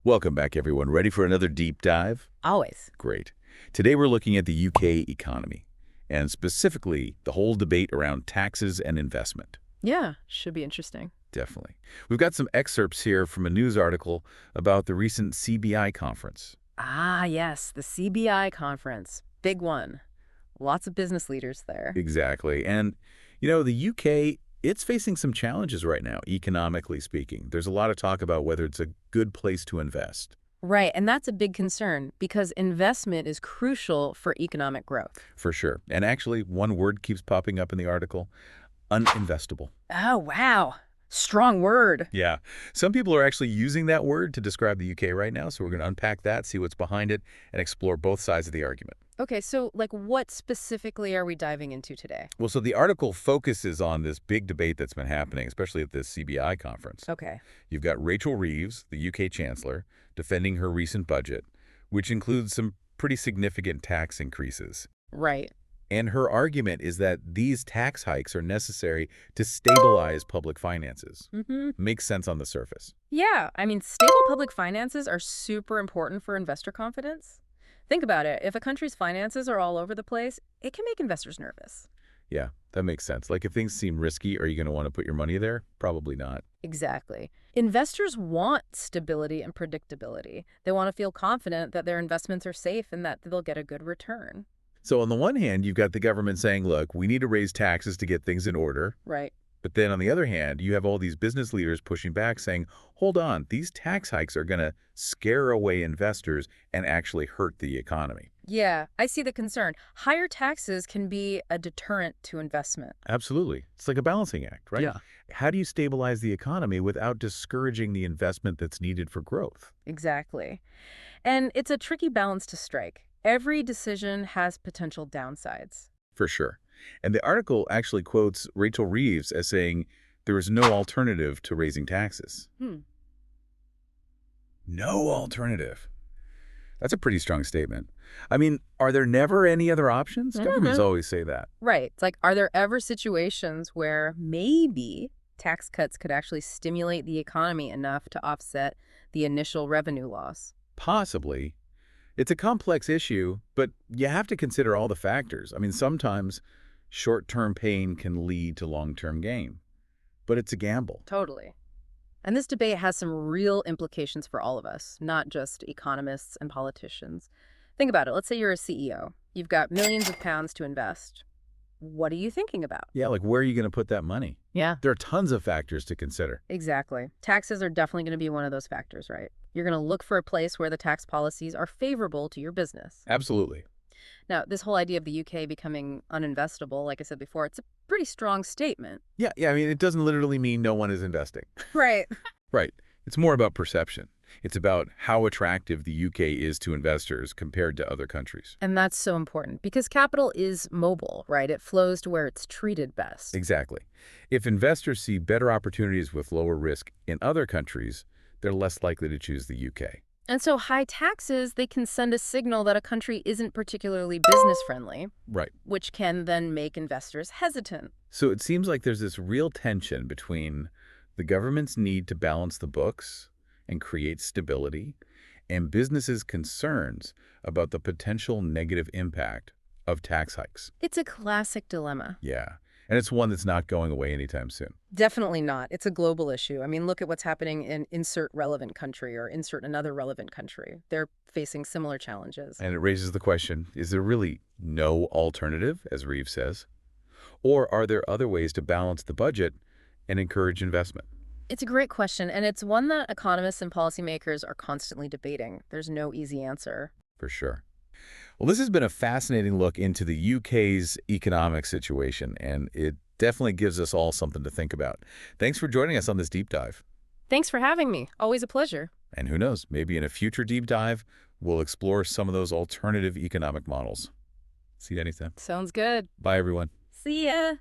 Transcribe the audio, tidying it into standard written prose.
Welcome back, everyone. Ready for another deep dive? Always. Great. Today we're looking at the UK economy, and specifically the whole debate around taxes and investment. Yeah, should be interesting. Definitely. We've got some excerpts here from a news article about the recent CBI conference. Ah, yes, the CBI Conference. Big one. Lots of business leaders there. Exactly. And, the UK, it's facing some challenges right now, economically speaking. There's a lot of talk about whether it's a good place to invest. Right, and that's a big concern because investment is crucial for economic growth. For sure. And actually, one word keeps popping up in the article, uninvestable. Oh, wow. Strong word. Yeah. Some people are actually using that word to describe the UK right now, so we're going to unpack that, see what's behind it, and explore both sides of the argument. Okay, so what specifically are we diving into today? Well, so the article focuses on this big debate that's been happening, especially at this CBI conference. Okay. You've got Rachel Reeves, the UK Chancellor, defending her recent budget, which includes some pretty significant tax increases. Right. And her argument is that these tax hikes are necessary to stabilize public finances. Makes sense on the surface. Yeah, I mean, stable public finances are super important for investor confidence. Think about it. If a country's finances are all over the place, it can make investors nervous. Yeah, that makes sense. Like if things seem risky, are you going to want to put your money there? Probably not. Exactly. Investors want stability and predictability. They want to feel confident that their investments are safe and that they'll get a good return. So on the one hand, you've got the government saying, look, we need to raise taxes to get things in order. Right. But then on the other hand, you have all these business leaders pushing back saying, hold on, these tax hikes are going to scare away investors and actually hurt the economy. Yeah, I see the concern. Higher taxes can be a deterrent to investment. Absolutely. It's like a balancing act, right? Yeah. How do you stabilize the economy without discouraging the investment that's needed for growth? Exactly. And it's a tricky balance to strike. Every decision has potential downsides. For sure. And the article actually quotes Rachel Reeves as saying, there is no alternative to raising taxes. No alternative. That's a pretty strong statement. I mean, are there never any other options? Governments always say that. Right. It's like, are there ever situations where maybe tax cuts could actually stimulate the economy enough to offset the initial revenue loss? Possibly. It's a complex issue, but you have to consider all the factors. I mean, sometimes short-term pain can lead to long-term gain, but it's a gamble. Totally. And this debate has some real implications for all of us, not just economists and politicians. Think about it. Let's say you're a CEO. You've got millions of pounds to invest. What are you thinking about? Yeah, like where are you going to put that money? Yeah. There are tons of factors to consider. Exactly. Taxes are definitely going to be one of those factors, right? You're going to look for a place where the tax policies are favorable to your business. Absolutely. Now, this whole idea of the UK becoming uninvestable, like I said before, it's a pretty strong statement. Yeah, I mean, it doesn't literally mean no one is investing. Right. Right. It's more about perception. It's about how attractive the UK is to investors compared to other countries. And that's so important because capital is mobile, right? It flows to where it's treated best. Exactly. If investors see better opportunities with lower risk in other countries, they're less likely to choose the UK. And so high taxes, they can send a signal that a country isn't particularly business-friendly, Right. which can then make investors hesitant. So it seems like there's this real tension between the government's need to balance the books and create stability and businesses' concerns about the potential negative impact of tax hikes. It's a classic dilemma. Yeah. And it's one that's not going away anytime soon. Definitely not. It's a global issue. I mean, look at what's happening in insert relevant country or insert another relevant country. They're facing similar challenges. And it raises the question, is there really no alternative, as Reeves says? Or are there other ways to balance the budget and encourage investment? It's a great question, and it's one that economists and policymakers are constantly debating. There's no easy answer. For sure. Well, this has been a fascinating look into the UK's economic situation, and it definitely gives us all something to think about. Thanks for joining us on this deep dive. Thanks for having me. Always a pleasure. And who knows, maybe in a future deep dive, we'll explore some of those alternative economic models. See you anytime. Sounds good. Bye, everyone. See ya.